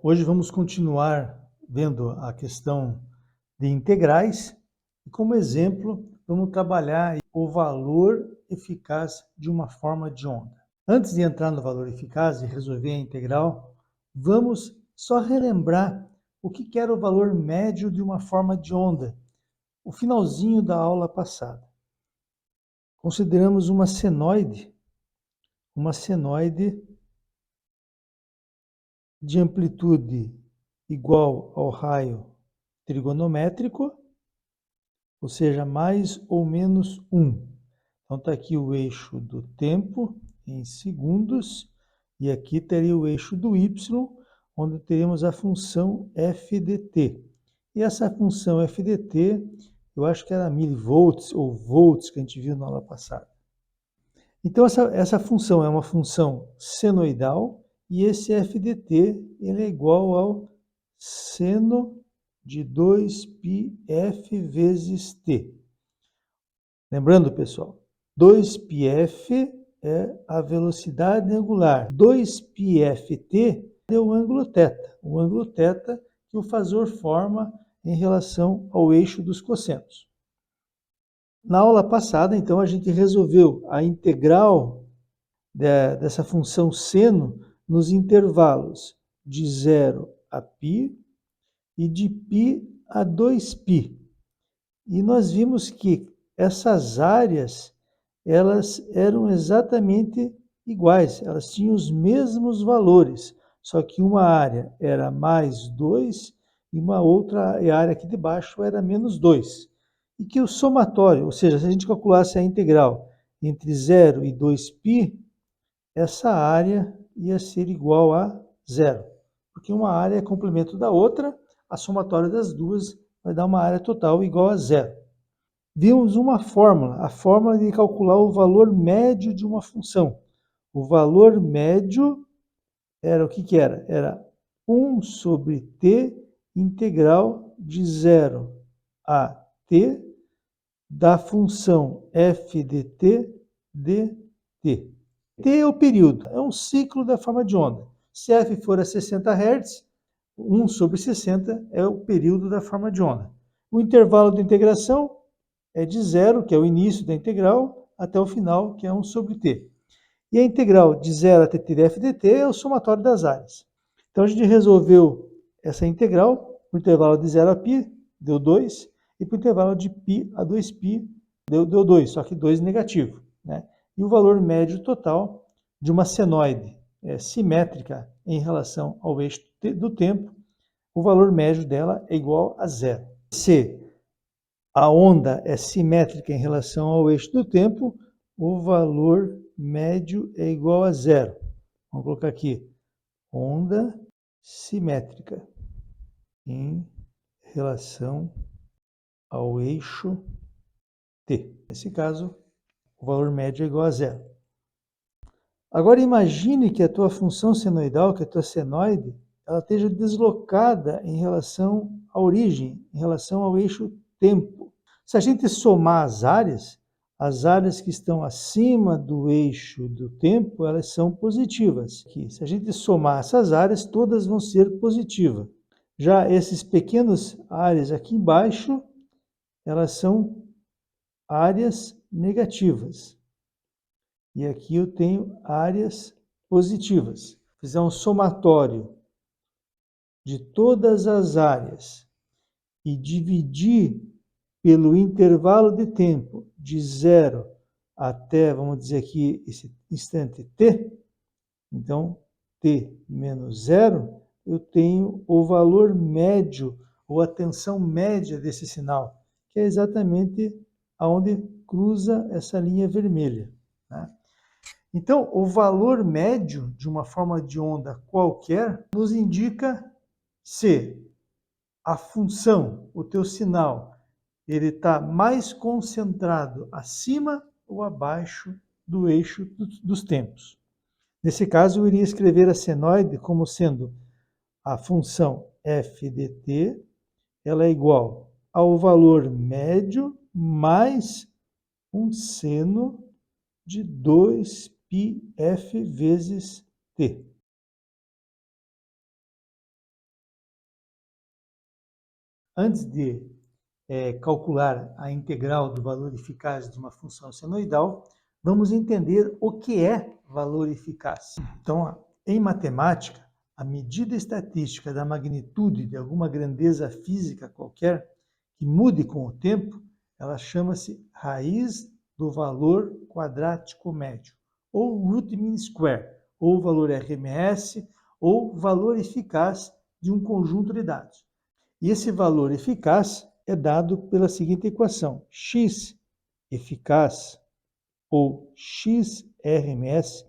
Hoje vamos continuar vendo a questão de integrais e, como exemplo, vamos trabalhar o valor eficaz de uma forma de onda. Antes de entrar no valor eficaz e resolver a integral, vamos só relembrar o que era o valor médio de uma forma de onda, o finalzinho da aula passada. Consideramos uma senoide de amplitude igual ao raio trigonométrico, ou seja, mais ou menos 1. Então está aqui o eixo do tempo em segundos, e aqui teria o eixo do y, onde teremos a função f de t. E essa função f de t, eu acho que era milivolts ou volts que a gente viu na aula passada. Então essa função é uma função senoidal, e esse f de t ele é igual ao seno de 2πf vezes t. Lembrando, pessoal, 2πf é a velocidade angular. 2πft é o ângulo θ. O ângulo θ que o fazor forma em relação ao eixo dos cossenos. Na aula passada, então, a gente resolveu a integral dessa função seno nos intervalos de 0 a π e de π a 2π. E nós vimos que essas áreas, elas eram exatamente iguais, elas tinham os mesmos valores, só que uma área era mais 2 e uma outra área aqui de baixo era menos 2. E que o somatório, ou seja, se a gente calculasse a integral entre 0 e 2π, essa área ia ser igual a 0, porque uma área é complemento da outra, a somatória das duas vai dar uma área total igual a 0. Vimos uma fórmula, a fórmula de calcular o valor médio de uma função. O valor médio era o que era? Era 1 sobre t integral de 0 a t da função f de t dt. T é o período, é um ciclo da forma de onda. Se f for a 60 Hz, 1 sobre 60 é o período da forma de onda. O intervalo de integração é de 0, que é o início da integral, até o final, que é 1 sobre t. E a integral de 0 até t de f dt é o somatório das áreas. Então a gente resolveu essa integral, o intervalo de 0 a π deu 2, e para o intervalo de π a 2π deu 2, só que 2 negativo, né? E o valor médio total de uma senoide simétrica em relação ao eixo do tempo, o valor médio dela é igual a 0. Se a onda é simétrica em relação ao eixo do tempo, o valor médio é igual a 0. Vamos colocar aqui, onda simétrica em relação ao eixo t. Nesse caso, o valor médio é igual a 0. Agora imagine que a tua função senoidal, que a tua senoide, ela esteja deslocada em relação à origem, em relação ao eixo tempo. Se a gente somar as áreas que estão acima do eixo do tempo, elas são positivas. Se a gente somar essas áreas, todas vão ser positivas. Já esses pequenos áreas aqui embaixo, elas são áreas negativas. E aqui eu tenho áreas positivas. Fizer um somatório de todas as áreas e dividir pelo intervalo de tempo de 0 até, vamos dizer aqui, esse instante t, então t menos 0, eu tenho o valor médio, ou a tensão média desse sinal, que é exatamente aonde cruza essa linha vermelha, né? Então, o valor médio de uma forma de onda qualquer nos indica se a função, o teu sinal, ele está mais concentrado acima ou abaixo do eixo dos tempos. Nesse caso, eu iria escrever a senoide como sendo a função f de t, ela é igual ao valor médio mais um seno de 2πf vezes t. antes de calcular a integral do valor eficaz de uma função senoidal, vamos entender o que é valor eficaz. Então, em matemática, a medida estatística da magnitude de alguma grandeza física qualquer que mude com o tempo, ela chama-se raiz do valor quadrático médio, ou root mean square, ou valor RMS, ou valor eficaz de um conjunto de dados. E esse valor eficaz é dado pela seguinte equação: x eficaz ou x-RMS.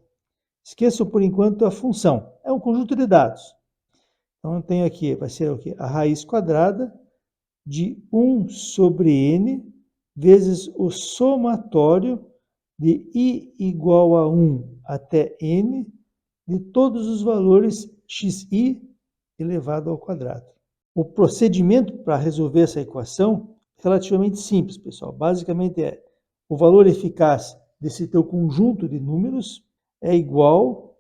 Esqueçam por enquanto a função, é um conjunto de dados. Então eu tenho aqui, vai ser o quê? A raiz quadrada de 1 sobre n vezes o somatório de i igual a 1 até n de todos os valores xi elevado ao quadrado. O procedimento para resolver essa equação é relativamente simples, pessoal. Basicamente o valor eficaz desse teu conjunto de números é igual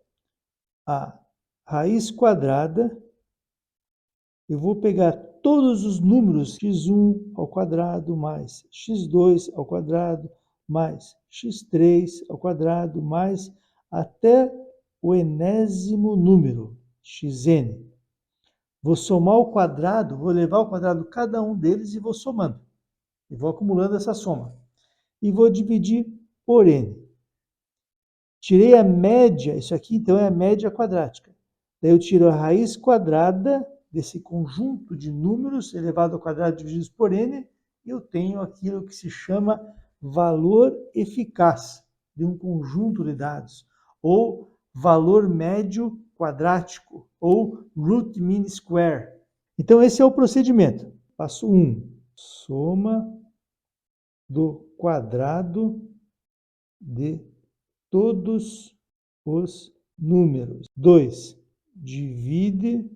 a raiz quadrada. Eu vou pegar todos os números x1 ao quadrado mais x2 ao quadrado mais x3 ao quadrado mais até o enésimo número, xn. Vou somar o quadrado, vou levar ao quadrado cada um deles e vou somando. E vou acumulando essa soma. E vou dividir por n. Tirei a média, isso aqui então é a média quadrática. Daí eu tiro a raiz quadrada desse conjunto de números elevado ao quadrado divididos por n, e eu tenho aquilo que se chama valor eficaz de um conjunto de dados, ou valor médio quadrático, ou root mean square. Então esse é o procedimento. Passo 1, soma do quadrado de todos os números. 2, divide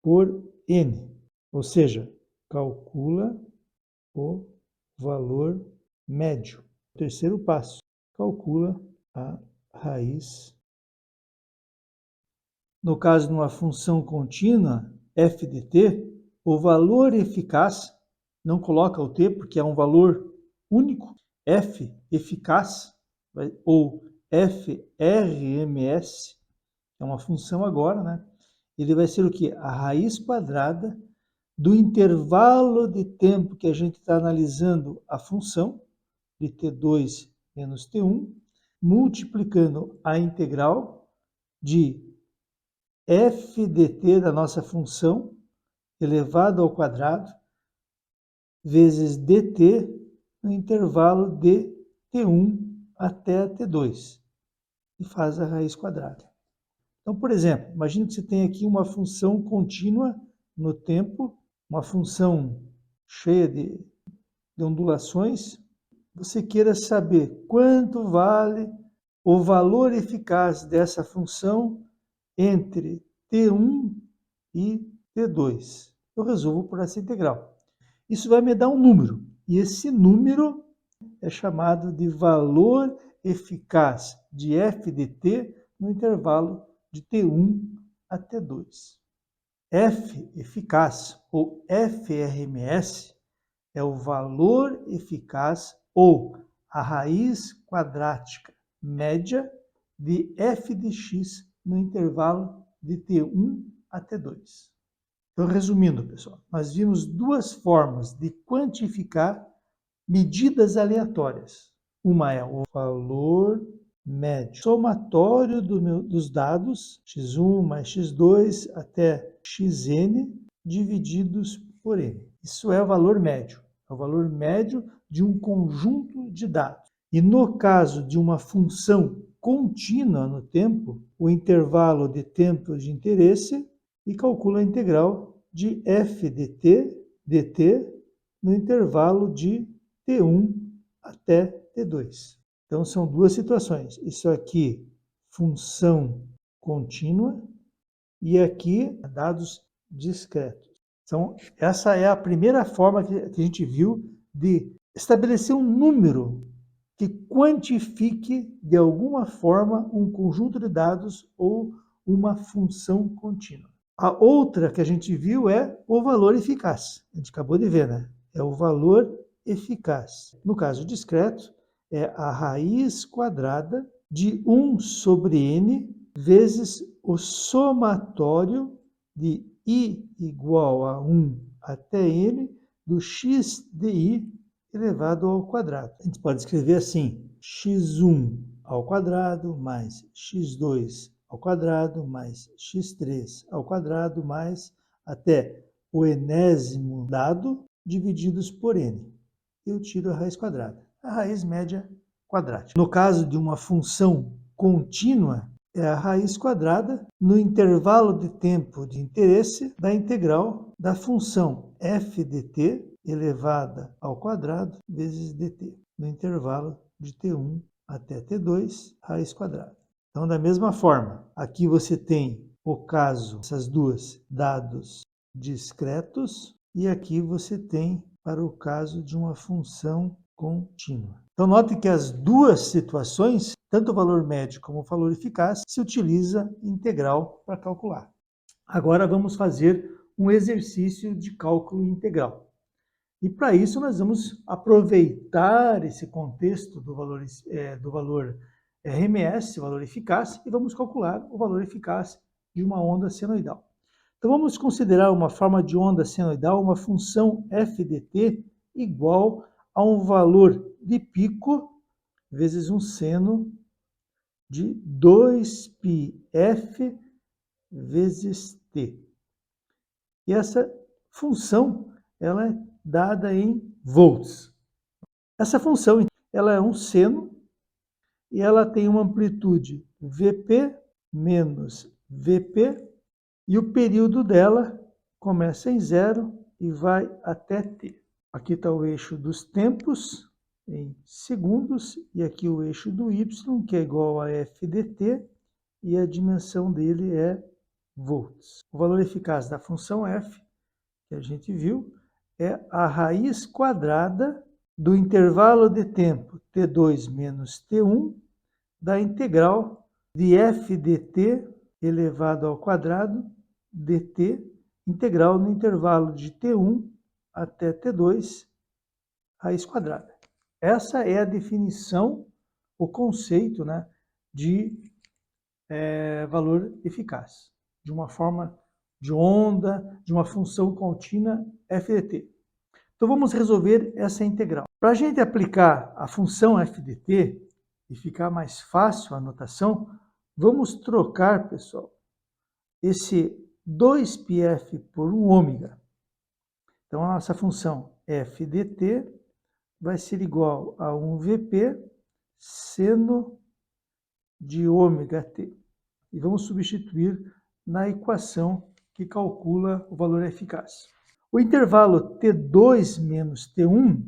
por n, ou seja, calcula o valor médio. Terceiro passo, calcula a raiz. No caso de uma função contínua, f de t, o valor eficaz, não coloca o t porque é um valor único, f eficaz, ou FRMS, é uma função agora, né? Ele vai ser o quê? A raiz quadrada do intervalo de tempo que a gente está analisando a função, de t2 menos t1, multiplicando a integral de f dt da nossa função, elevado ao quadrado, vezes dt no intervalo de t1 até t2, e faz a raiz quadrada. Então, por exemplo, imagine que você tem aqui uma função contínua no tempo, uma função cheia de ondulações. Você queira saber quanto vale o valor eficaz dessa função entre t1 e t2. Eu resolvo por essa integral. Isso vai me dar um número, e esse número é chamado de valor eficaz de f de t no intervalo de t1 a t2. F eficaz, ou FRMS, é o valor eficaz ou a raiz quadrática média de f de x no intervalo de t1 a t2. Então, resumindo, pessoal, nós vimos duas formas de quantificar medidas aleatórias. Uma é o valor médio somatório dos dados, x1 mais x2 até xn, divididos por n. Isso é o valor médio. É o valor médio de um conjunto de dados. E no caso de uma função contínua no tempo, o intervalo de tempo de interesse, e calcula a integral de f dt no intervalo de t1 até t2. Então, são duas situações. Isso aqui, função contínua, e aqui, dados discretos. Então, essa é a primeira forma que a gente viu de estabelecer um número que quantifique, de alguma forma, um conjunto de dados ou uma função contínua. A outra que a gente viu é o valor eficaz. A gente acabou de ver, né? É o valor eficaz. No caso discreto, é a raiz quadrada de 1 sobre n vezes o somatório de i igual a 1 até n do x de i elevado ao quadrado. A gente pode escrever assim: x1 ao quadrado mais x2 ao quadrado mais x3 ao quadrado mais até o enésimo dado divididos por n. Eu tiro a raiz quadrada, a raiz média quadrática. No caso de uma função contínua, é a raiz quadrada no intervalo de tempo de interesse da integral da função f de t elevada ao quadrado vezes dt, no intervalo de t1 até t2, raiz quadrada. Então, da mesma forma, aqui você tem o caso, essas duas, dados discretos, e aqui você tem para o caso de uma função contínua. Então, note que as duas situações, tanto o valor médio como o valor eficaz, se utiliza integral para calcular. Agora vamos fazer um exercício de cálculo integral. E para isso nós vamos aproveitar esse contexto do valor RMS, valor eficaz, e vamos calcular o valor eficaz de uma onda senoidal. Então vamos considerar uma forma de onda senoidal, uma função f de t igual a um valor de pico vezes um seno de 2πf vezes t. E essa função ela é dada em volts. Essa função ela é um seno e ela tem uma amplitude Vp menos Vp e o período dela começa em 0 e vai até t. Aqui está o eixo dos tempos em segundos e aqui o eixo do y, que é igual a f dt, e a dimensão dele é volts. O valor eficaz da função f, que a gente viu, é a raiz quadrada do intervalo de tempo t2 menos t1 da integral de f dt elevado ao quadrado dt, integral no intervalo de t1 até t2, raiz quadrada. Essa é a definição, o conceito, né, de valor eficaz, de uma forma de onda, de uma função contínua f de t. Então vamos resolver essa integral. Para a gente aplicar a função f de t e ficar mais fácil a anotação, vamos trocar, pessoal, esse 2πf por um ômega. Então a nossa função f de t vai ser igual a 1Vp seno de ômega t. E vamos substituir na equação que calcula o valor eficaz. O intervalo T2 menos T1,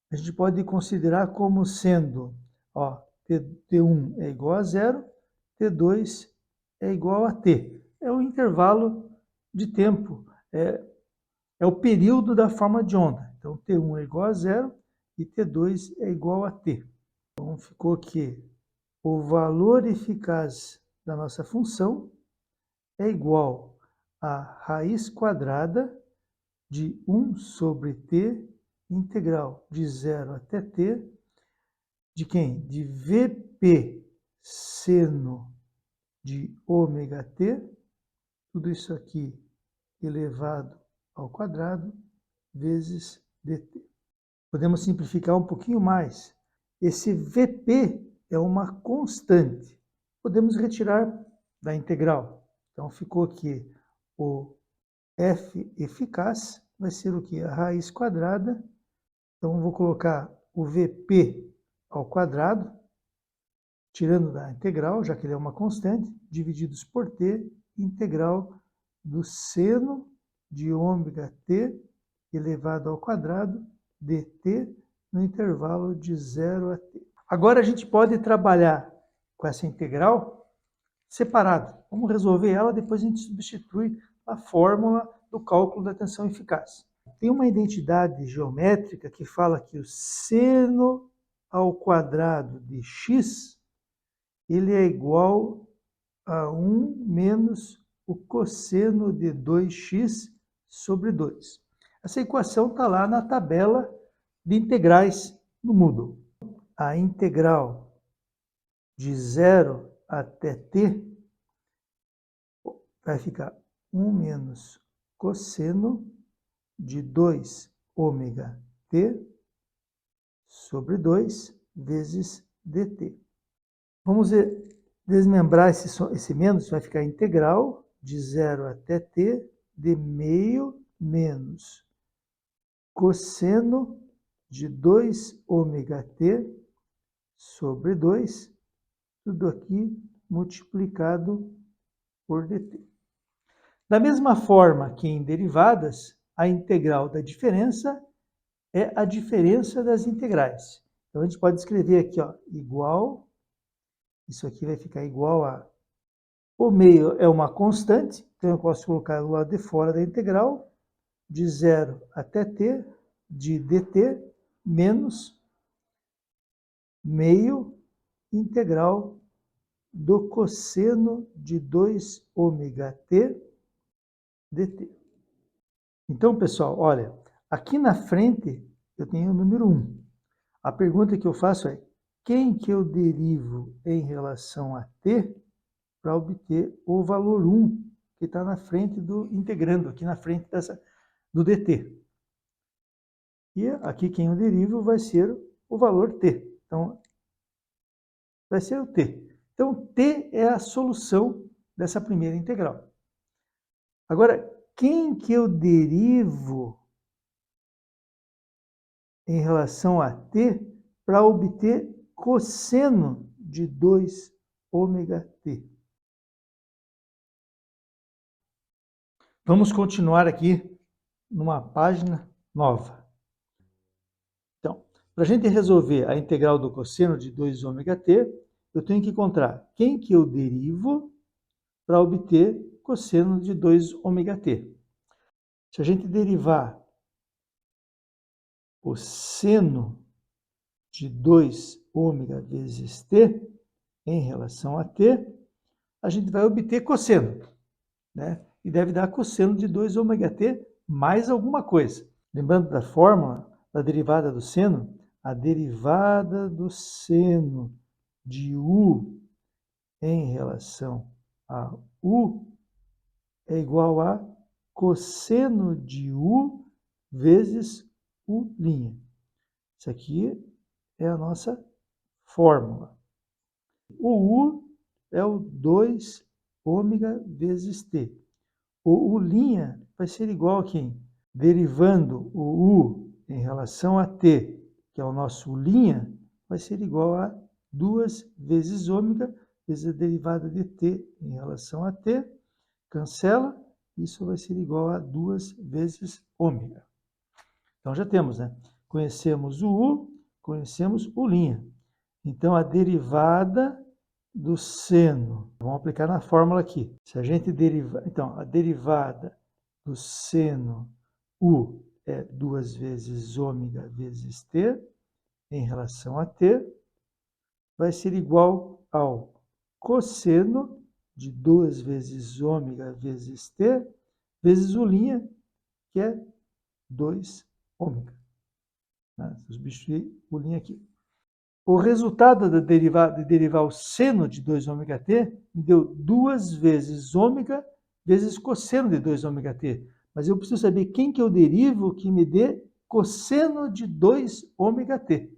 a gente pode considerar como sendo, ó, T1 é igual a 0, T2 é igual a T. É o intervalo de tempo, é o período da forma de onda. Então, T1 é igual a 0 e T2 é igual a T. Então, ficou que o valor eficaz da nossa função é igual a raiz quadrada de 1 sobre t, integral de 0 até t, de quem? De Vp seno de ômega t, tudo isso aqui elevado ao quadrado, vezes dt. Podemos simplificar um pouquinho mais. Esse Vp é uma constante. Podemos retirar da integral. Então, ficou aqui o f eficaz, vai ser o quê? A raiz quadrada. Então, vou colocar o Vp ao quadrado, tirando da integral, já que ele é uma constante, divididos por t, integral do seno de ômega t elevado ao quadrado dt no intervalo de 0 a t. Agora a gente pode trabalhar com essa integral separado. Vamos resolver ela, depois a gente substitui a fórmula do cálculo da tensão eficaz. Tem uma identidade geométrica que fala que o seno ao quadrado de x ele é igual a 1 menos o cosseno de 2x sobre 2. Essa equação está lá na tabela de integrais no Moodle. A integral de 0 até t vai ficar 1 menos cosseno de 2 ômega t sobre 2 vezes dt. Vamos desmembrar esse menos, vai ficar integral de 0 até t de meio menos cosseno de 2 ômega t sobre 2, tudo aqui multiplicado por dt. Da mesma forma que em derivadas, a integral da diferença é a diferença das integrais. Então, a gente pode escrever aqui, ó, igual, isso aqui vai ficar igual a... O meio é uma constante, então eu posso colocar do lado de fora da integral, de 0 até t, de dt, menos meio integral do cosseno de 2 ômega t dt. Então, pessoal, olha, aqui na frente eu tenho o número 1. A pergunta que eu faço é, quem que eu derivo em relação a t para obter o valor 1 que está na frente do integrando, aqui na frente do dt. E aqui quem eu derivo vai ser o valor t. Então, vai ser o t. Então, t é a solução dessa primeira integral. Agora, quem que eu derivo em relação a t para obter cosseno de 2 ômega t? Vamos continuar aqui numa página nova. Então, para a gente resolver a integral do cosseno de 2 ômega t, eu tenho que encontrar quem que eu derivo para obter cosseno de 2 ômega t. Se a gente derivar o seno de 2 ômega vezes t em relação a t, a gente vai obter cosseno, né? E deve dar cosseno de 2 ômega t mais alguma coisa. Lembrando da fórmula da derivada do seno, a derivada do seno de u em relação a u é igual a cosseno de u vezes u'. Isso aqui é a nossa fórmula. O u é o 2 ômega vezes t. O u' vai ser igual a quem? Derivando o u em relação a t, que é o nosso u', vai ser igual a 2 vezes ômega, vezes a derivada de t em relação a t, cancela, isso vai ser igual a 2 vezes ômega. Então já temos, né? Conhecemos o u, conhecemos o'. Então a derivada do seno, vamos aplicar na fórmula aqui. Se a gente derivar, então a derivada do seno u é 2 vezes ômega vezes t em relação a t, vai ser igual ao cosseno de 2 vezes ômega vezes t, vezes u', que é 2 ômega. Substituir u' aqui. O resultado da derivada de derivar o seno de 2 ômega t me deu 2 vezes ômega vezes cosseno de 2 ômega t. Mas eu preciso saber quem que eu derivo que me dê cosseno de 2 ômega t.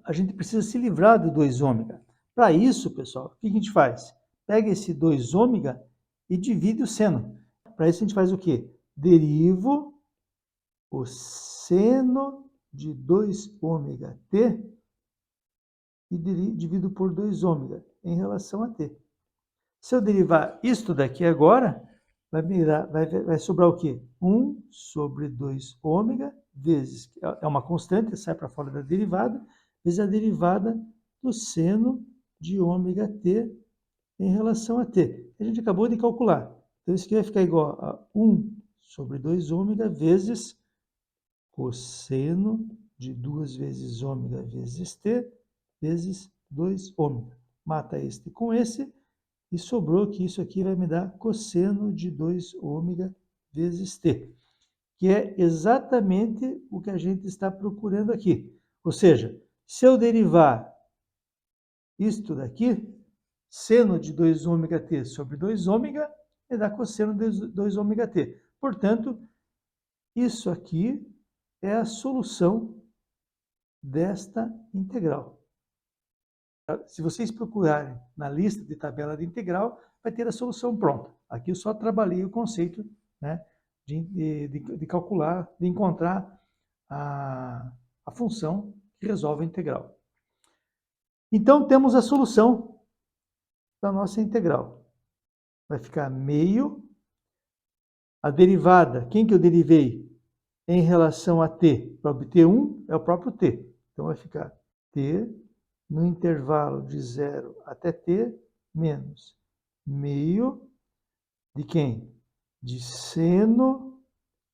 A gente precisa se livrar do 2 ômega. Para isso, pessoal, o que a gente faz? Pega esse 2 ômega e divide o seno. Para isso a gente faz o quê? Derivo o seno de 2 ômega t e divido por 2 ômega em relação a t. Se eu derivar isto daqui agora, vai sobrar o quê? 1 sobre 2 ômega vezes, é uma constante, sai para fora da derivada, vezes a derivada do seno de ômega t em relação a t. A gente acabou de calcular. Então, isso aqui vai ficar igual a 1 sobre 2 ômega vezes cosseno de 2 vezes ômega vezes t, vezes 2 ômega. Mata este com esse, e sobrou que isso aqui vai me dar cosseno de 2 ômega vezes t, que é exatamente o que a gente está procurando aqui. Ou seja, se eu derivar isto daqui, seno de 2 ômega t sobre 2 ômega, me dá cosseno de 2 ômega t. Portanto, isso aqui é a solução desta integral. Se vocês procurarem na lista de tabela de integral, vai ter a solução pronta. Aqui eu só trabalhei o conceito, né, de calcular, de encontrar a função que resolve a integral. Então, temos a solução da nossa integral. Vai ficar meio. A derivada, quem que eu derivei em relação a t? Para obter 1 é o próprio t. Então, vai ficar t no intervalo de 0 até t menos meio de quem? De seno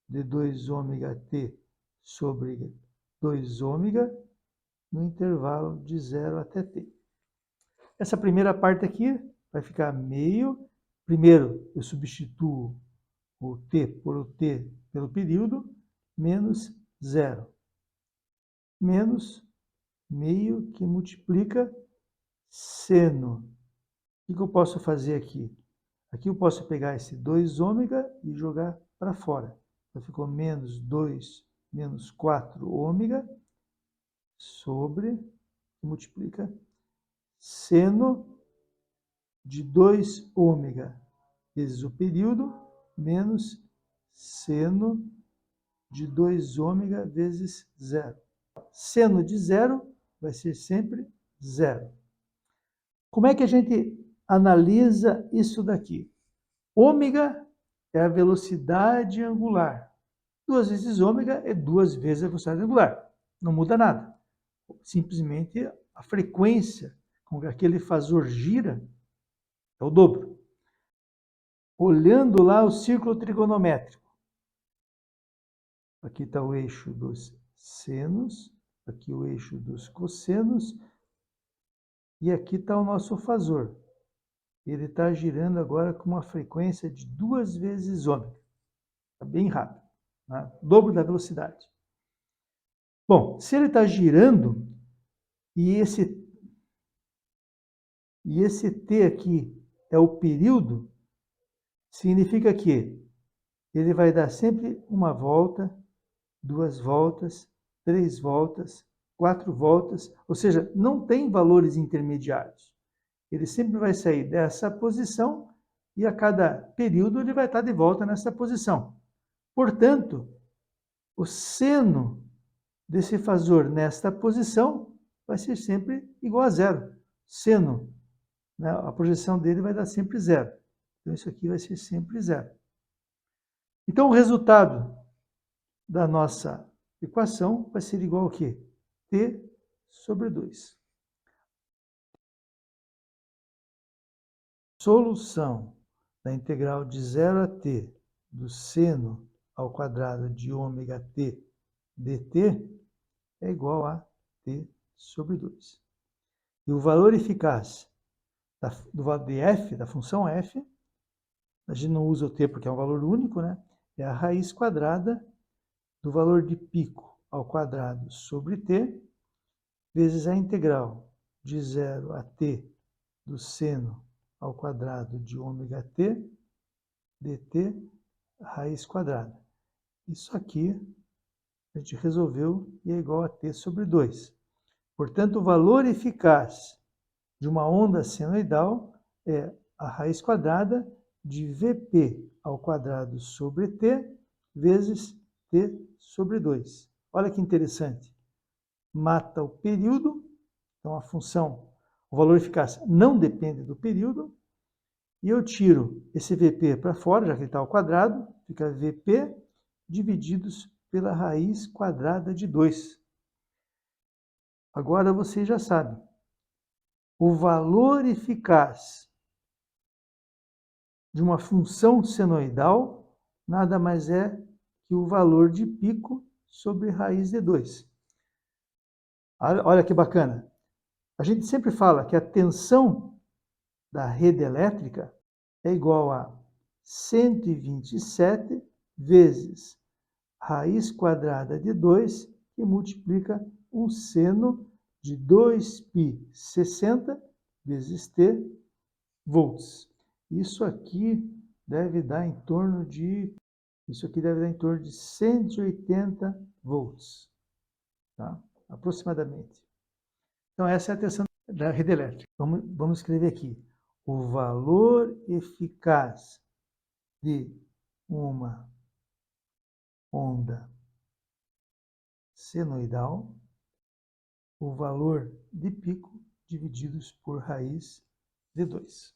de 2 ômega t sobre 2 ômega no intervalo de 0 até t. Essa primeira parte aqui vai ficar meio. Primeiro, eu substituo o t por o t pelo período, menos 0. Menos meio que multiplica seno. O que eu posso fazer aqui? Aqui eu posso pegar esse 2 ômega e jogar para fora. Então ficou menos 2 menos 4 ômega sobre, multiplica, seno de 2 ômega vezes o período, menos seno de 2 ômega vezes 0. Seno de 0 vai ser sempre 0. Como é que a gente analisa isso daqui? Ômega é a velocidade angular. 2 vezes ômega é 2 vezes a velocidade angular. Não muda nada. Simplesmente a frequência com que aquele fasor gira é o dobro. Olhando lá o círculo trigonométrico. Aqui está o eixo dos senos, aqui o eixo dos cossenos, e aqui está o nosso fasor. Ele está girando agora com uma frequência de 2 vezes ômega. Está bem rápido, né? Dobro da velocidade. Bom, se ele está girando e esse t aqui é o período, significa que ele vai dar sempre uma volta, 2 voltas, 3 voltas, 4 voltas, ou seja, não tem valores intermediários. Ele sempre vai sair dessa posição e a cada período ele vai estar de volta nessa posição. Portanto, o seno desse fasor nesta posição vai ser sempre igual a zero. Seno, né, a projeção dele vai dar sempre zero. Então, isso aqui vai ser sempre zero. Então, o resultado da nossa equação vai ser igual ao quê? T sobre 2. Solução da integral de 0 a t do seno ao quadrado de ômega t dt é igual a t sobre 2. E o valor eficaz do valor de f, da função f, a gente não usa o t porque é um valor único, né? É a raiz quadrada do valor de pico ao quadrado sobre t, vezes a integral de 0 a t do seno ao quadrado de ômega t dt raiz quadrada. Isso aqui a gente resolveu e é igual a t sobre 2. Portanto, o valor eficaz de uma onda senoidal é a raiz quadrada de Vp ao quadrado sobre t vezes t sobre 2. Olha que interessante. Mata o período, então a função, o valor eficaz não depende do período, e eu tiro esse Vp para fora, já que ele está ao quadrado, fica Vp divididos pela raiz quadrada de 2. Agora você já sabe. O valor eficaz de uma função senoidal nada mais é que o valor de pico sobre raiz de 2. Olha que bacana. A gente sempre fala que a tensão da rede elétrica é igual a 127 vezes raiz quadrada de 2, que multiplica um seno de 2π 60 vezes t volts. Isso aqui deve dar em torno de 180 volts, tá? Aproximadamente. Então, essa é a tensão da rede elétrica. Vamos escrever aqui. O valor eficaz de uma onda senoidal, o valor de pico divididos por raiz de 2.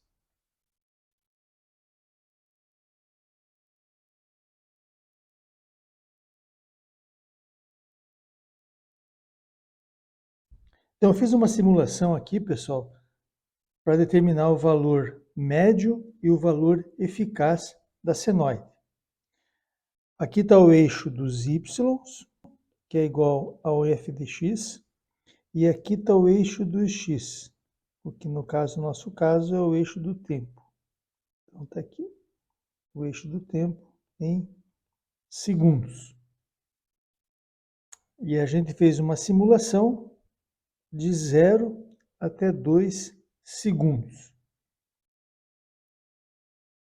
Então, eu fiz uma simulação aqui, pessoal, para determinar o valor médio e o valor eficaz da senoide. Aqui está o eixo dos y, que é igual ao f de x, e aqui está o eixo do x, o que no nosso caso é o eixo do tempo. Então está aqui o eixo do tempo em segundos. E a gente fez uma simulação de 0 até 2 segundos.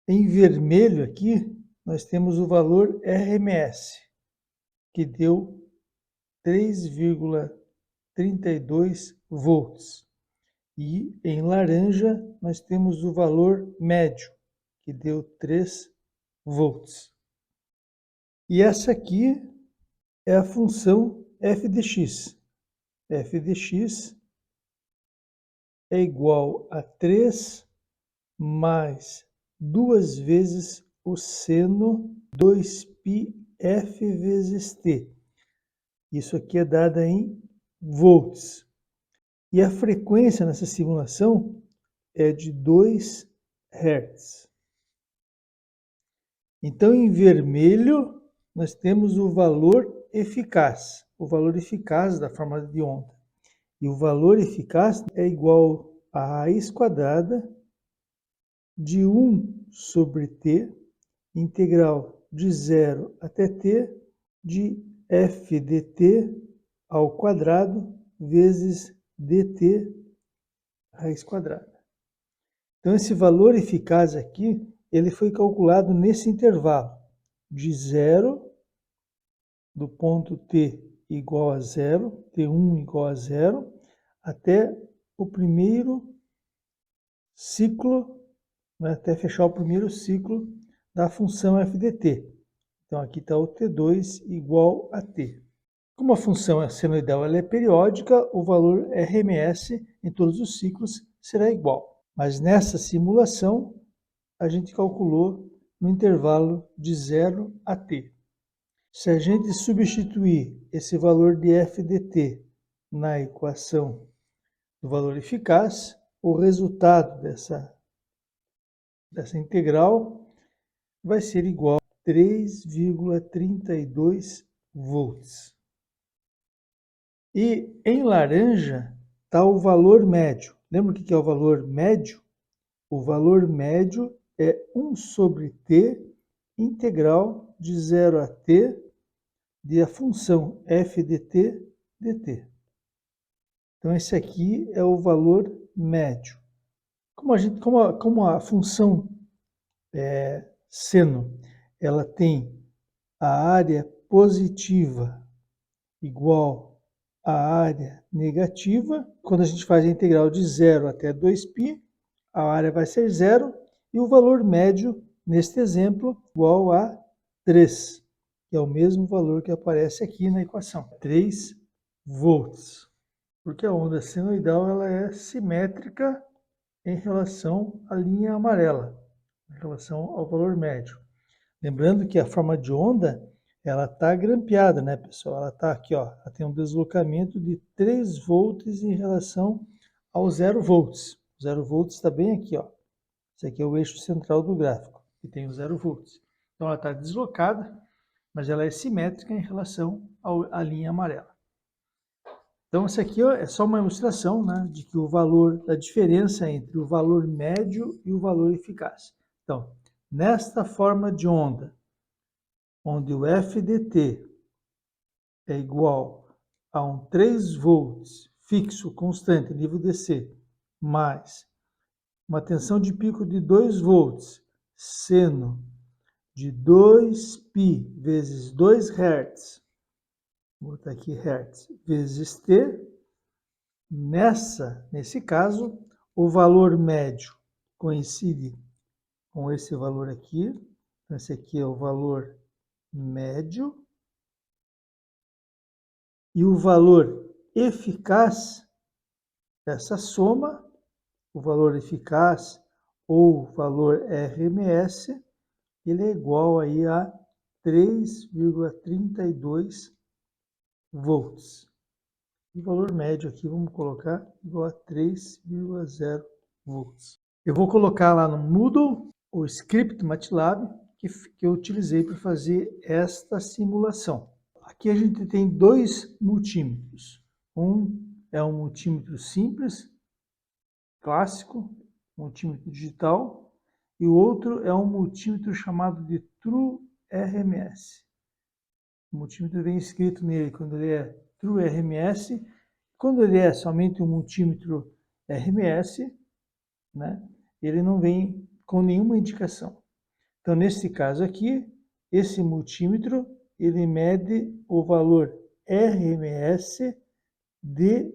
Em vermelho aqui, nós temos o valor RMS, que deu 3,32 volts. E em laranja, nós temos o valor médio, que deu 3 volts. E essa aqui é a função f de x. F de x é igual a 3 mais 2 vezes o seno 2πf vezes t. Isso aqui é dada em volts. E a frequência nessa simulação é de 2 Hz. Então, em vermelho, nós temos o valor eficaz da forma de onda. E o valor eficaz é igual a raiz quadrada de 1 sobre t, integral de 0 até t, de f dt ao quadrado vezes dt raiz quadrada. Então, esse valor eficaz aqui, ele foi calculado nesse intervalo de 0, do ponto t igual a 0, t1 igual a 0, até o primeiro ciclo, né, até fechar o primeiro ciclo da função f de t. Então, aqui está o t2 igual a t. Como a função senoidal ela é periódica, o valor RMS em todos os ciclos será igual. Mas nessa simulação, a gente calculou no intervalo de 0 a t. Se a gente substituir esse valor de f de t na equação do valor eficaz, o resultado dessa integral vai ser igual a 3,32 volts. E em laranja está o valor médio. Lembra o que é o valor médio? O valor médio é 1 sobre t integral de 0 a t de a função f de t dt. Então, esse aqui é o valor médio. Como a função seno ela tem a área positiva igual à área negativa, quando a gente faz a integral de 0 até 2π, a área vai ser 0 e o valor médio, neste exemplo, igual a 3, que é o mesmo valor que aparece aqui na equação, 3 volts. Porque a onda senoidal ela é simétrica em relação à linha amarela, em relação ao valor médio. Lembrando que a forma de onda ela está grampeada, né, pessoal? Ela está aqui, ó, ela tem um deslocamento de 3 volts em relação ao 0 volts. O 0 volts está bem aqui, ó. Esse aqui é o eixo central do gráfico, que tem o 0 volts. Então ela está deslocada, mas ela é simétrica em relação à linha amarela. Então, isso aqui é só uma ilustração, né, de que o valor, da diferença entre o valor médio e o valor eficaz. Então, nesta forma de onda, onde o f de t é igual a um 3 volts fixo, constante, nível DC, mais uma tensão de pico de 2 volts, seno de 2π vezes 2 Hz, vou botar aqui Hz, vezes T, nesse caso, o valor médio coincide com esse valor aqui, então esse aqui é o valor médio, e o valor eficaz, essa soma, o valor eficaz ou valor RMS, ele é igual aí a 3,32 volts. E o valor médio aqui, vamos colocar igual a 3,0 volts. Eu vou colocar lá no Moodle o script MATLAB que eu utilizei para fazer esta simulação. Aqui a gente tem dois multímetros. Um é um multímetro simples, clássico, multímetro digital, e o outro é um multímetro chamado de True RMS. O multímetro vem escrito nele quando ele é True RMS, quando ele é somente um multímetro RMS, né, ele não vem com nenhuma indicação. Então, nesse caso aqui, esse multímetro, ele mede o valor RMS de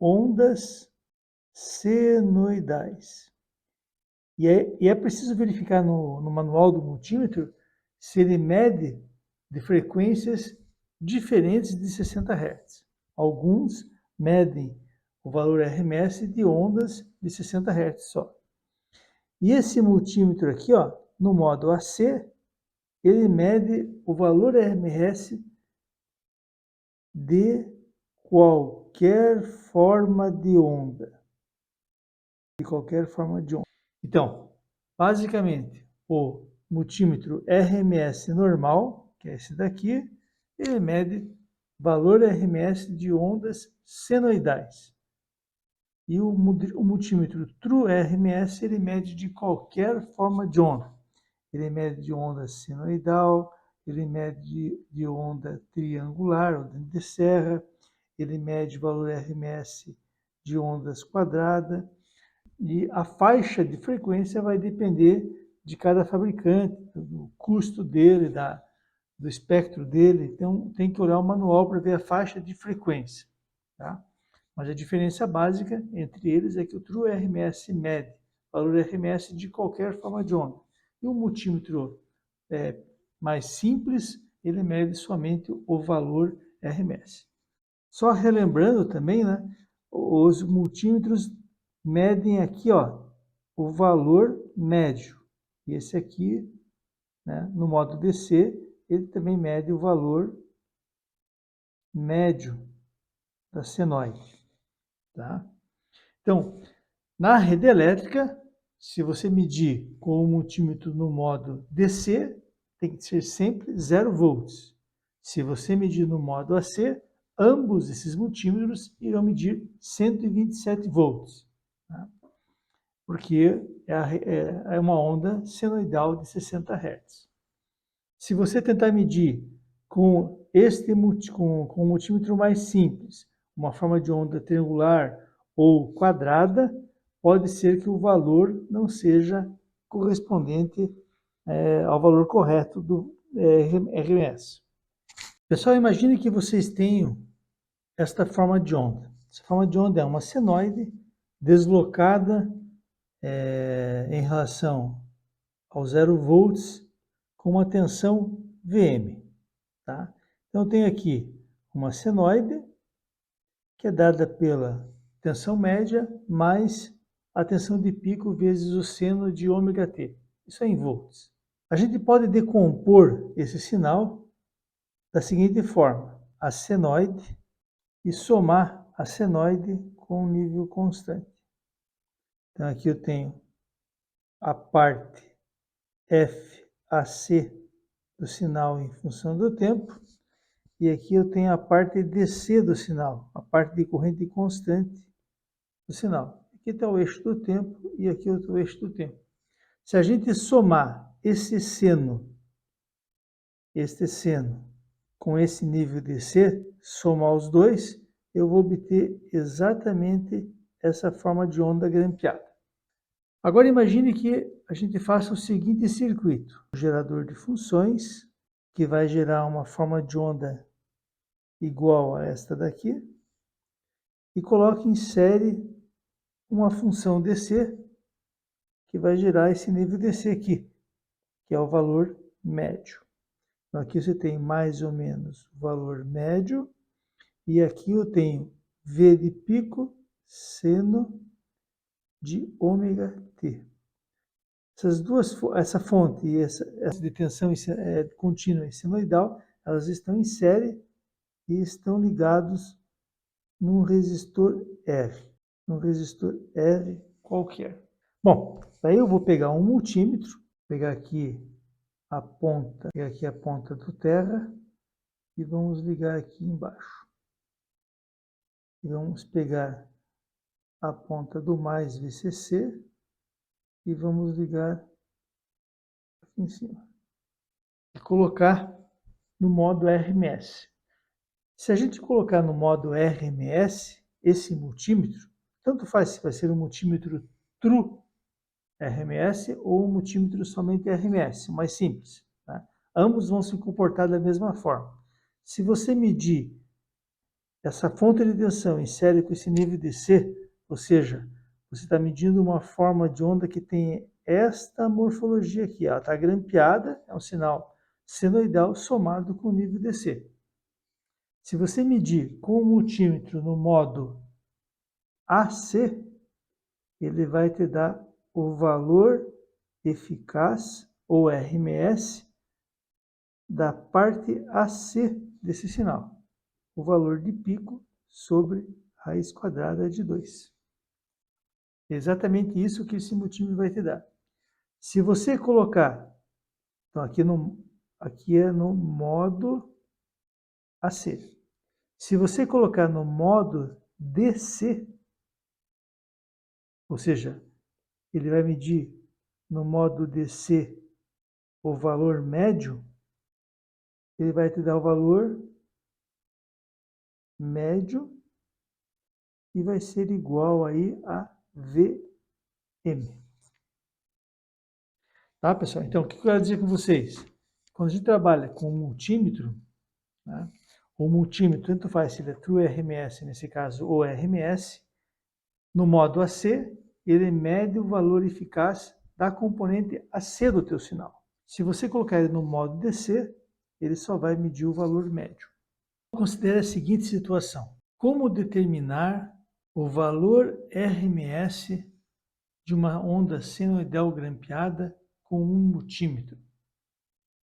ondas senoidais. E é preciso verificar no manual do multímetro se ele mede de frequências diferentes de 60 Hz. Alguns medem o valor RMS de ondas de 60 Hz só. E esse multímetro aqui, ó, no modo AC, ele mede o valor RMS de qualquer forma de onda. De qualquer forma de onda. Então, basicamente, o multímetro RMS normal, que é esse daqui, ele mede valor RMS de ondas senoidais. E o multímetro True RMS, ele mede de qualquer forma de onda. Ele mede de onda senoidal, ele mede de onda triangular, ou de serra, ele mede valor RMS de ondas quadradas, e a faixa de frequência vai depender de cada fabricante, do custo dele, do espectro dele. Então, tem que olhar o manual para ver a faixa de frequência. Tá? Mas a diferença básica entre eles é que o True RMS mede valor RMS de qualquer forma de onda. E o multímetro mais simples, ele mede somente o valor RMS. Só relembrando também, né, os multímetros medem aqui, ó, o valor médio. E esse aqui, né, no modo DC, ele também mede o valor médio da senoide. Tá? Então, na rede elétrica, se você medir com o multímetro no modo DC, tem que ser sempre 0 volts. Se você medir no modo AC, ambos esses multímetros irão medir 127 volts. Tá? Porque é uma onda senoidal de 60 Hz. Se você tentar medir com o multímetro mais simples, uma forma de onda triangular ou quadrada, pode ser que o valor não seja correspondente ao valor correto do RMS. Pessoal, imagine que vocês tenham esta forma de onda. Essa forma de onda é uma senoide deslocada em relação ao 0 volts com uma tensão Vm. Tá? Então, eu tenho aqui uma senoide que é dada pela tensão média mais a tensão de pico vezes o seno de ômega-t. Isso é em volts. A gente pode decompor esse sinal da seguinte forma: a senoide e somar a senoide com um nível constante. Então, aqui eu tenho a parte FAC do sinal em função do tempo e aqui eu tenho a parte DC do sinal, a parte de corrente constante do sinal. Aqui está o eixo do tempo e aqui está o eixo do tempo. Se a gente somar este seno com esse nível DC, somar os dois, eu vou obter exatamente essa forma de onda grampeada. Agora imagine que a gente faça o seguinte circuito. Um gerador de funções, que vai gerar uma forma de onda igual a esta daqui, e coloque em série uma função DC, que vai gerar esse nível DC aqui, que é o valor médio. Então aqui você tem mais ou menos o valor médio, e aqui eu tenho V de pico seno de ômega t. Essa fonte e essa de tensão contínua e senoidal, elas estão em série e estão ligados num resistor R qualquer. Bom, daí eu vou pegar um multímetro, pegar aqui a ponta do terra e vamos ligar aqui embaixo. E vamos pegar a ponta do mais VCC e vamos ligar aqui em cima. E colocar no modo RMS. Se a gente colocar no modo RMS, esse multímetro, tanto faz se vai ser um multímetro True RMS ou um multímetro somente RMS, mais simples. Tá? Ambos vão se comportar da mesma forma. Se você medir essa fonte de tensão em série com esse nível DC, ou seja, você está medindo uma forma de onda que tem esta morfologia aqui, ela está grampeada, é um sinal senoidal somado com o nível DC. Se você medir com o multímetro no modo AC, ele vai te dar o valor eficaz, ou RMS, da parte AC desse sinal. O valor de pico sobre raiz quadrada de 2. É exatamente isso que esse multímetro vai te dar. Se você colocar, então aqui é no modo AC. Se você colocar no modo DC, ou seja, ele vai medir no modo DC o valor médio, ele vai te dar o valor médio e vai ser igual aí a VM. Tá, pessoal? Então, o que eu quero dizer com vocês? Quando a gente trabalha com um multímetro, né, o multímetro, tanto faz se ele é True RMS, nesse caso, ou RMS, no modo AC, ele mede o valor eficaz da componente AC do teu sinal. Se você colocar ele no modo DC, ele só vai medir o valor médio. Considere a seguinte situação. Como determinar o valor RMS de uma onda senoidal grampeada com um multímetro?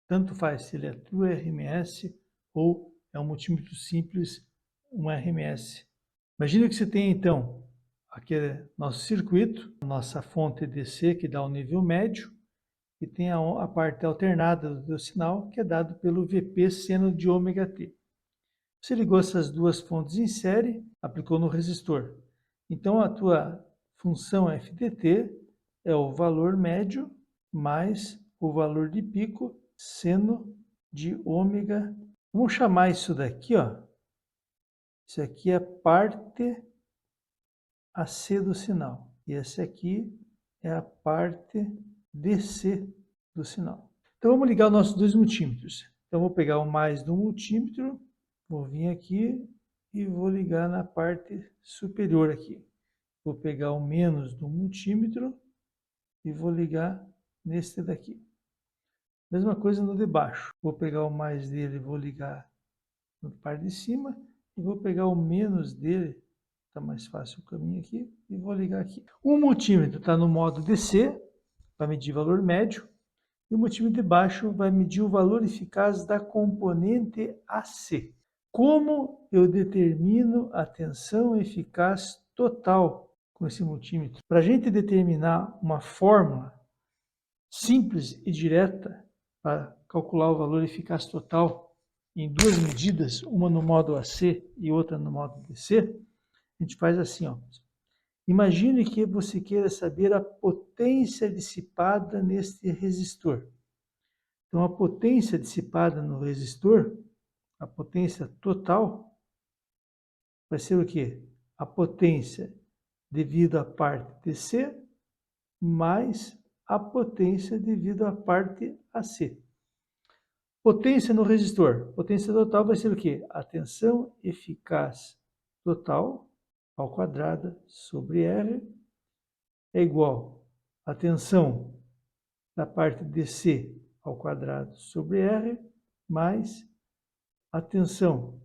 Tanto faz se ele é True RMS ou é um multímetro simples, um RMS. Imagina que você tem, então, aqui é nosso circuito, a nossa fonte DC, que dá o nível médio, e tem a parte alternada do sinal, que é dado pelo VP seno de ômega t. Você ligou essas duas fontes em série, aplicou no resistor. Então, a tua função FDT é o valor médio mais o valor de pico seno de ômega. Vamos chamar isso daqui, ó. Isso aqui é a parte AC do sinal. E esse aqui é a parte DC do sinal. Então, vamos ligar os nossos dois multímetros. Então, vou pegar o mais do multímetro, vou vir aqui e vou ligar na parte superior aqui. Vou pegar o menos do multímetro e vou ligar nesse daqui. Mesma coisa no de baixo. Vou pegar o mais dele e vou ligar na parte de cima. E vou pegar o menos dele, está mais fácil o caminho aqui, e vou ligar aqui. O multímetro está no modo DC, vai medir valor médio. E o multímetro de baixo vai medir o valor eficaz da componente AC. Como eu determino a tensão eficaz total com esse multímetro? Para a gente determinar uma fórmula simples e direta para calcular o valor eficaz total em duas medidas, uma no modo AC e outra no modo DC, a gente faz assim, ó. Imagine que você queira saber a potência dissipada neste resistor. Então, a potência dissipada no resistor, a potência total, vai ser o quê? A potência devido à parte DC mais a potência devido à parte AC. Potência no resistor. Potência total vai ser o quê? A tensão eficaz total ao quadrado sobre R é igual a tensão da parte DC ao quadrado sobre R mais a tensão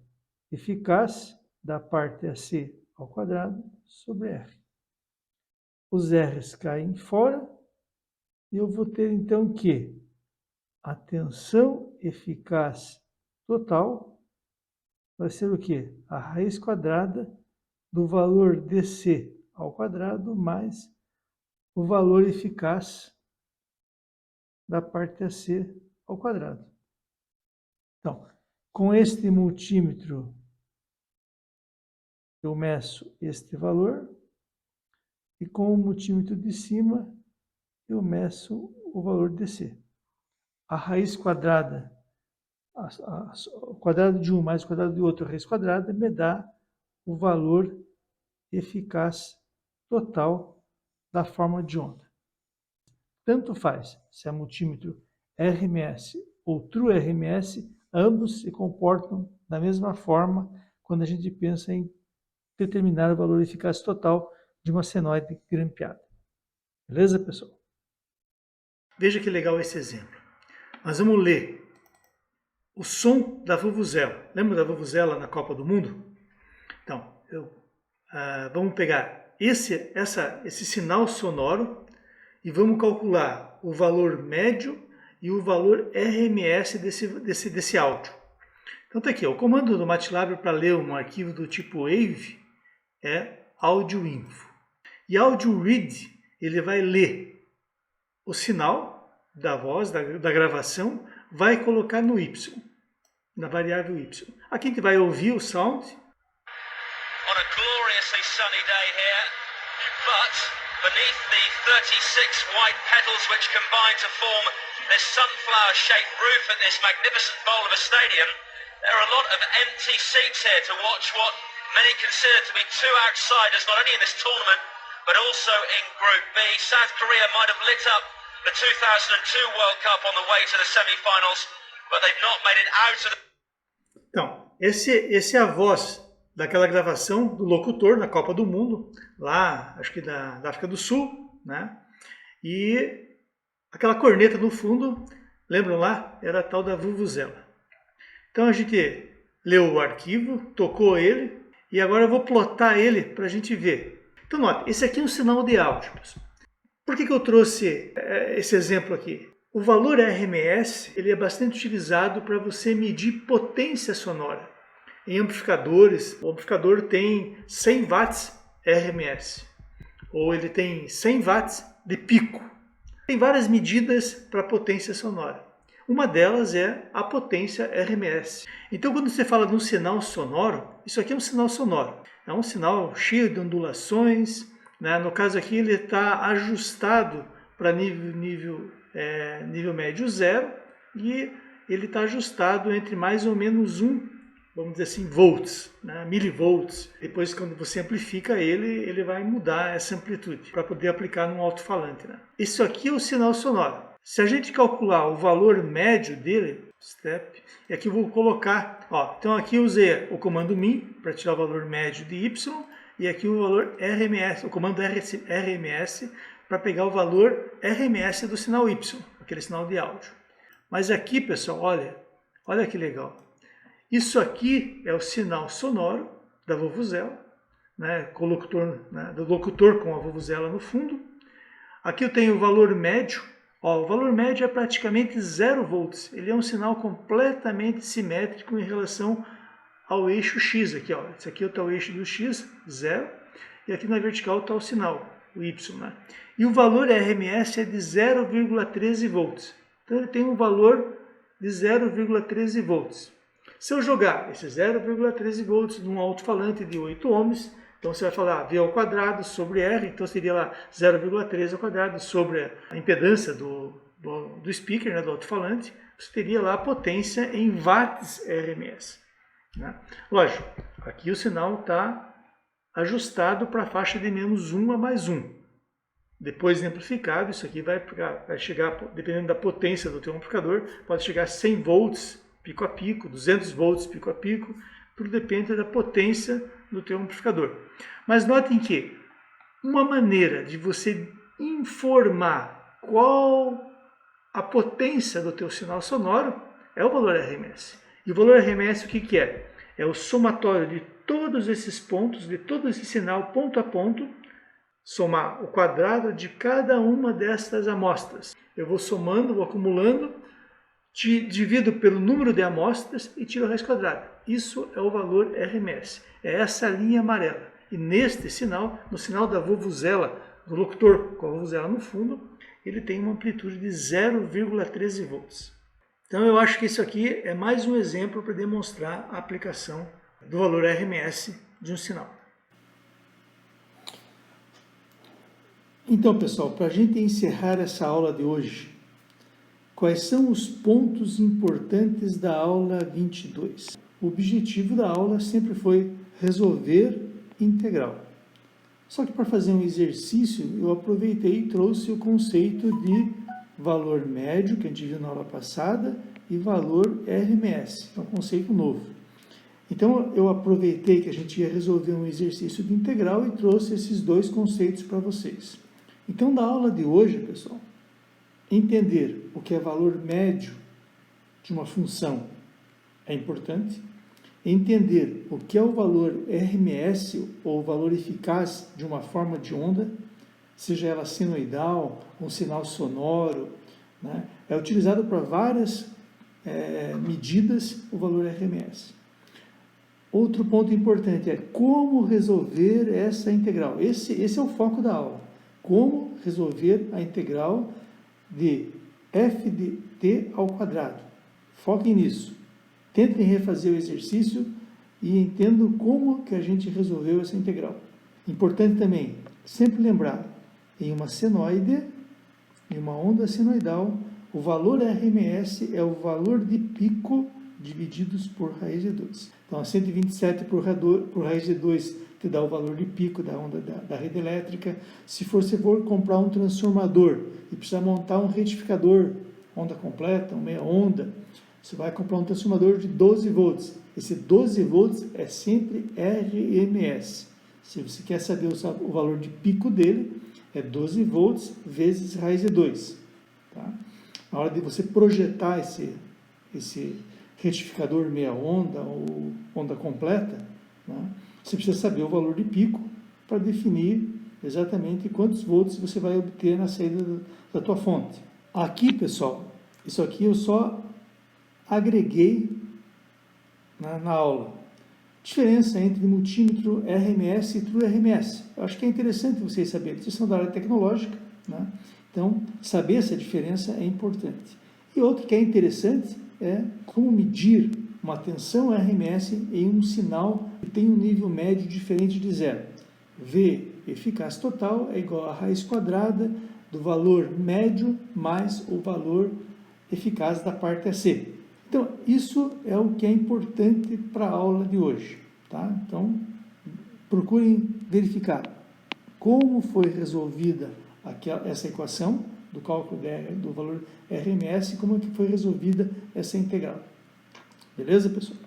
eficaz da parte AC ao quadrado sobre R. Os R's caem fora e eu vou ter então que a tensão eficaz total vai ser o quê? A raiz quadrada do valor DC ao quadrado mais o valor eficaz da parte AC ao quadrado. Então, com este multímetro, eu meço este valor e com o multímetro de cima, eu meço o valor DC. A raiz quadrada, o quadrado de um mais o quadrado de outro, a raiz quadrada, me dá o valor eficaz total da forma de onda. Tanto faz se é multímetro RMS ou True RMS, ambos se comportam da mesma forma quando a gente pensa em determinar o valor eficaz total de uma senoide grampeada. Beleza, pessoal? Veja que legal esse exemplo. Nós vamos ler o som da vuvuzela. Lembra da vuvuzela na Copa do Mundo? Então, vamos pegar esse sinal sonoro e vamos calcular o valor médio e o valor RMS desse áudio. Então tá aqui, ó, o comando do MATLAB para ler um arquivo do tipo WAV é AudioInfo. E AudioRead, ele vai ler o sinal da voz, da gravação, vai colocar no Y, na variável Y. Aqui a gente vai ouvir o sound. On a gloriously sunny day here, but beneath the 36 white petals which combine to form this sunflower-shaped roof at this magnificent bowl of a stadium, there are a lot of empty seats here to watch what many consider to be two outsiders, not only in this tournament, but also in Group B. South Korea might have lit up the 2002 World Cup on the way to the semi-finals, but they've not made it out of the... Então, esse é a voz daquela gravação do locutor na Copa do Mundo, lá, acho que da África do Sul, né? E aquela corneta no fundo, lembram lá? Era a tal da vuvuzela. Então a gente leu o arquivo, tocou ele, e agora eu vou plotar ele para a gente ver. Então, note, esse aqui é um sinal de áudio, pessoal. Por que eu trouxe esse exemplo aqui? O valor RMS ele é bastante utilizado para você medir potência sonora. Em amplificadores, o amplificador tem 100 watts RMS, ou ele tem 100 watts de pico. Tem várias medidas para potência sonora. Uma delas é a potência RMS. Então, quando você fala de um sinal sonoro, isso aqui é um sinal sonoro. É um sinal cheio de ondulações, né? No caso aqui, ele está ajustado para nível médio 0 e ele está ajustado entre mais ou menos 1, vamos dizer assim, volts, né? Milivolts. Depois, quando você amplifica ele vai mudar essa amplitude para poder aplicar num alto-falante, né? Isso aqui é o sinal sonoro. Se a gente calcular o valor médio dele, step, e aqui eu vou colocar, ó, então aqui eu usei o comando min para tirar o valor médio de y, e aqui o valor RMS, o comando RMS para pegar o valor RMS do sinal y, aquele sinal de áudio. Mas aqui, pessoal, olha que legal. Isso aqui é o sinal sonoro da vuvuzela, né, do locutor com a vuvuzela no fundo. Aqui eu tenho o valor médio. Ó, o valor médio é praticamente 0 volts. Ele é um sinal completamente simétrico em relação ao eixo X. Aqui, ó. Esse aqui está o eixo do X, 0. E aqui na vertical está o sinal, o Y. Né? E o valor RMS é de 0,13 volts. Então ele tem um valor de 0,13 volts. Se eu jogar esse 0,13 volts num alto-falante de 8 ohms, então você vai falar V ao quadrado sobre R, então seria lá 0,13 ao quadrado sobre a impedância do speaker, né, do alto-falante, você teria lá a potência em watts RMS. Né? Lógico, aqui o sinal está ajustado para a faixa de menos 1 a mais 1. Depois de amplificado, isso aqui vai chegar, dependendo da potência do teu amplificador, pode chegar a 100 volts pico a pico, 200 volts pico a pico, tudo depende da potência do teu amplificador. Mas notem que uma maneira de você informar qual a potência do teu sinal sonoro é o valor RMS. E o valor RMS o que é? É o somatório de todos esses pontos, de todo esse sinal ponto a ponto, somar o quadrado de cada uma destas amostras. Eu vou somando, vou acumulando, divido pelo número de amostras e tiro a raiz quadrada. Isso é o valor RMS. É essa linha amarela. E neste sinal, no sinal da vuvuzela, do locutor com a vuvuzela no fundo, ele tem uma amplitude de 0,13 volts. Então eu acho que isso aqui é mais um exemplo para demonstrar a aplicação do valor RMS de um sinal. Então, pessoal, para a gente encerrar essa aula de hoje, quais são os pontos importantes da aula 22? O objetivo da aula sempre foi resolver integral. Só que para fazer um exercício, eu aproveitei e trouxe o conceito de valor médio, que a gente viu na aula passada, e valor RMS, é um conceito novo. Então, eu aproveitei que a gente ia resolver um exercício de integral e trouxe esses dois conceitos para vocês. Então, da aula de hoje, pessoal, entender o que é valor médio de uma função é importante. Entender o que é o valor RMS, ou valor eficaz de uma forma de onda, seja ela senoidal, um sinal sonoro, né? É utilizado para várias medidas o valor RMS. Outro ponto importante é como resolver essa integral. Esse é o foco da aula. Como resolver a integral de f de t ao quadrado. Foquem nisso. Tentem refazer o exercício e entendam como que a gente resolveu essa integral. Importante também, sempre lembrar, em uma senoide, em uma onda senoidal, o valor RMS é o valor de pico divididos por raiz de 2. Então, 127 por raiz de 2 te dá o valor de pico da onda da rede elétrica. Se você for comprar um transformador e precisar montar um retificador, onda completa, uma meia onda, você vai comprar um transformador de 12 volts. Esse 12 volts é sempre RMS. Se você quer saber o valor de pico dele, é 12 volts vezes raiz de 2. Tá? Na hora de você projetar esse retificador meia onda ou onda completa, né, você precisa saber o valor de pico para definir exatamente quantos volts você vai obter na saída da tua fonte. Aqui, pessoal, isso aqui eu só agreguei na aula. Diferença entre multímetro RMS e True RMS. Eu acho que é interessante vocês saberem. Vocês são da área tecnológica, né? Então, saber essa diferença é importante. E outro que é interessante é como medir uma tensão RMS em um sinal que tem um nível médio diferente de zero. V eficaz total é igual a raiz quadrada do valor médio mais o valor eficaz da parte AC. Então, isso é o que é importante para a aula de hoje. Tá? Então, procurem verificar como foi resolvida essa equação do cálculo do valor RMS e como é que foi resolvida essa integral. Beleza, pessoal?